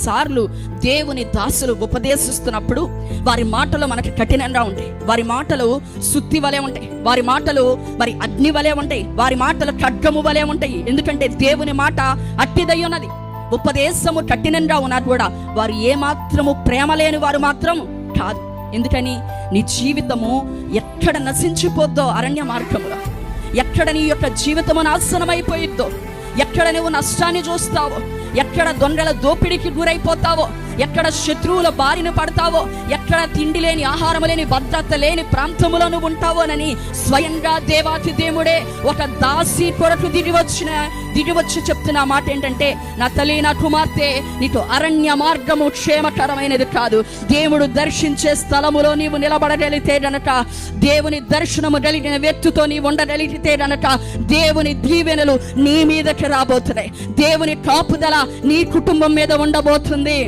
కొన్నిసార్లు దేవుని దాసులు ఉపదేశిస్తున్నప్పుడు వారి మాటలు మనకి కఠినంగా ఉంటాయి, వారి మాటలు సుత్తి వలె ఉంటాయి, వారి మాటలు మరి అగ్ని వలె ఉంటాయి, వారి మాటలు ఖడ్గము వలె ఉంటాయి. ఎందుకంటే దేవుని మాట అట్టిదై ఉన్నది. ఉపదేశము కఠినంగా ఉన్నారు కూడా వారు ఏమాత్రము ప్రేమ లేని వారు మాత్రం కాదు. ఎందుకని నీ జీవితము ఎక్కడ నశించిపోద్దో, అరణ్య మార్గములో ఎక్కడ నీ యొక్క జీవితము నాశనమైపోయిద్దో, ఎక్కడ నువ్వు నష్టాన్ని చూస్తావో, ఎక్కడ దొంగల దోపిడీకి గురైపోతావో, ఎక్కడ శత్రువుల బారిన పడతావో, ఎక్కడ తిండి లేని, ఆహారం లేని, భద్రత లేని ప్రాంతములో నువ్వు ఉంటావోనని స్వయంగా దేవాతి దేవుడే ఒక దాసి కొరకు దిగివచ్చి చెప్తున్న మాట ఏంటంటే, నా తల్లి, నా కుమార్తె, నీకు అరణ్య మార్గము క్షేమకరమైనది కాదు. దేవుడు దర్శించే స్థలములో నీవు నిలబడగలిగితే గనక, దేవుని దర్శనము కలిగిన వ్యక్తితో నీవు ఉండగలిగితే గనక దేవుని దీవెనలు నీ మీదకి రాబోతున్నాయి. దేవుని కాపుదల నీ కుటుంబం మీద ఉండబోతుంది.